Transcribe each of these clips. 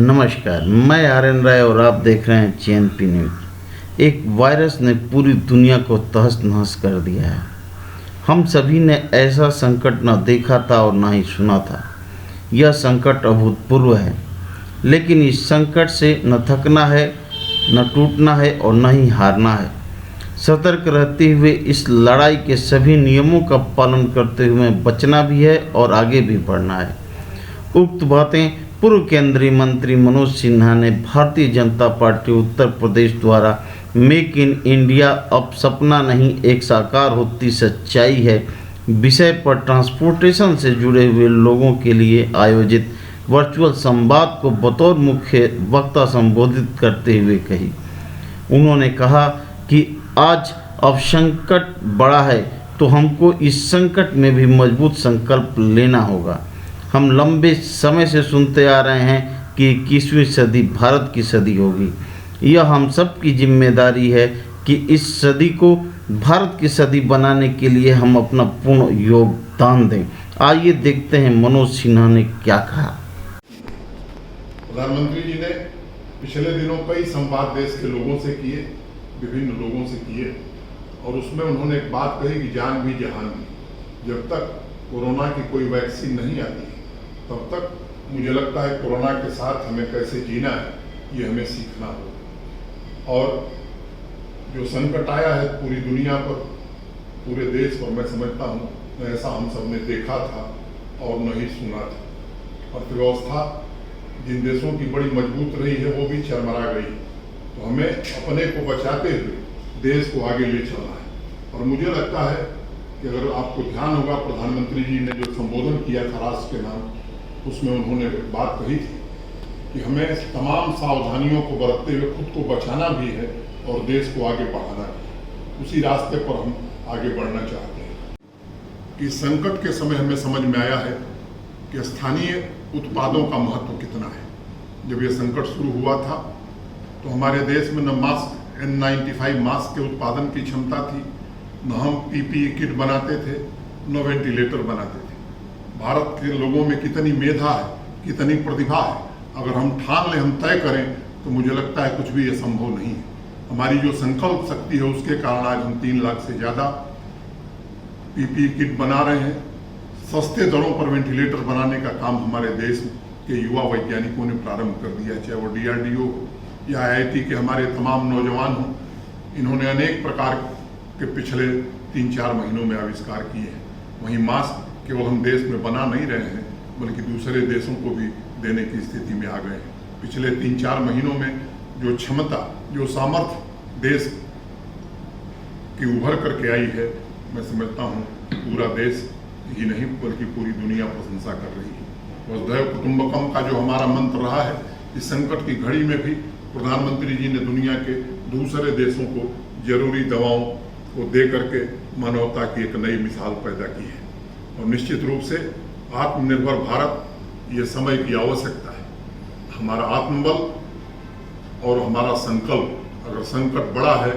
नमस्कार, मैं आर्यन राय और आप देख रहे हैं चैनपी न्यूज। एक वायरस ने पूरी दुनिया को तहस नहस कर दिया है। हम सभी ने ऐसा संकट न देखा था और न ही सुना था। यह संकट अभूतपूर्व है, लेकिन इस संकट से न थकना है, न टूटना है और न ही हारना है। सतर्क रहते हुए इस लड़ाई के सभी नियमों का पालन करते हुए बचना भी है और आगे भी बढ़ना है। उक्त बातें पूर्व केंद्रीय मंत्री मनोज सिन्हा ने भारतीय जनता पार्टी उत्तर प्रदेश द्वारा मेक इन इंडिया अब सपना नहीं एक साकार होती सच्चाई है विषय पर ट्रांसपोर्टेशन से जुड़े हुए लोगों के लिए आयोजित वर्चुअल संवाद को बतौर मुख्य वक्ता संबोधित करते हुए कही। उन्होंने कहा कि आज अब संकट बड़ा है तो हमको इस संकट में भी मजबूत संकल्प लेना होगा। हम लंबे समय से सुनते आ रहे हैं कि 21वीं सदी भारत की सदी होगी। यह हम सब की जिम्मेदारी है कि इस सदी को भारत की सदी बनाने के लिए हम अपना पूर्ण योगदान दें। आइए देखते हैं मनोज सिन्हा ने क्या कहा। प्रधानमंत्री जी ने पिछले दिनों कई संवाद देश के लोगों से किए, विभिन्न लोगों से किए, और उसमें उन्होंने एक बात कही कि जान भी जहान भी। जब तक कोरोना की कोई वैक्सीन नहीं आती तब तक मुझे लगता है कोरोना के साथ हमें कैसे जीना है ये हमें सीखना होगा। और जो संकट आया है पूरी दुनिया पर, पूरे देश पर, मैं समझता हूँ ऐसा हम सब ने देखा था और नहीं सुना था। अर्थव्यवस्था जिन देशों की बड़ी मजबूत रही है वो भी चरमरा गई। तो हमें अपने को बचाते हुए देश को आगे ले चलना है। और मुझे लगता है कि अगर आपको ध्यान होगा, प्रधानमंत्री जी ने जो संबोधन किया था राष्ट्र के नाम, उसमें उन्होंने बात कही थी कि हमें तमाम सावधानियों को बरतते हुए खुद को बचाना भी है और देश को आगे बढ़ाना भी। उसी रास्ते पर हम आगे बढ़ना चाहते हैं कि संकट के समय हमें समझ में आया है कि स्थानीय उत्पादों का महत्व कितना है। जब यह संकट शुरू हुआ था तो हमारे देश में न मास्क N95 मास्क के उत्पादन की क्षमता थी, न हम PPE किट बनाते थे, न वेंटिलेटर बनाते थे। भारत के लोगों में कितनी मेधा है, कितनी प्रतिभा है। अगर हम ठान लें, हम तय करें, तो मुझे लगता है कुछ भी ये संभव नहीं है। हमारी जो संकल्प शक्ति है उसके कारण आज हम 3 लाख से ज़्यादा PPE किट बना रहे हैं। सस्ते दरों पर वेंटिलेटर बनाने का काम हमारे देश के युवा वैज्ञानिकों ने प्रारंभ कर दिया, चाहे वो DRDO या IIT के हमारे तमाम नौजवान हों। इन्होंने अनेक प्रकार के पिछले 3-4 महीनों में आविष्कार किए हैं। वहीं मास्क केवल हम देश में बना नहीं रहे हैं, बल्कि दूसरे देशों को भी देने की स्थिति में आ गए हैं। पिछले 3-4 महीनों में जो क्षमता, जो सामर्थ्य देश की उभर करके आई है, मैं समझता हूँ पूरा देश ही नहीं बल्कि पूरी दुनिया प्रशंसा कर रही है। वसुधैव कुटुंबकम का जो हमारा मंत्र रहा है, इस संकट की घड़ी में भी प्रधानमंत्री जी ने दुनिया के दूसरे देशों को जरूरी दवाओं को दे करके मानवता की एक नई मिसाल पैदा की है। और निश्चित रूप से आत्मनिर्भर भारत ये समय की आवश्यकता है। हमारा आत्मबल और हमारा संकल्प, अगर संकट बड़ा है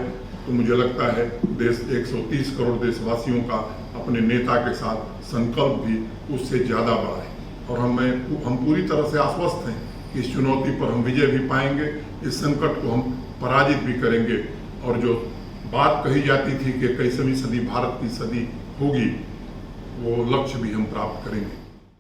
तो मुझे लगता है देश 130 करोड़ देशवासियों का अपने नेता के साथ संकल्प भी उससे ज़्यादा बड़ा है। और हम पूरी तरह से आश्वस्त हैं कि इस चुनौती पर हम विजय भी पाएंगे, इस संकट को हम पराजित भी करेंगे। और जो बात कही जाती थी कि 21वीं सदी भारत की सदी होगी, वो लक्ष्य भी हम प्राप्त करेंगे।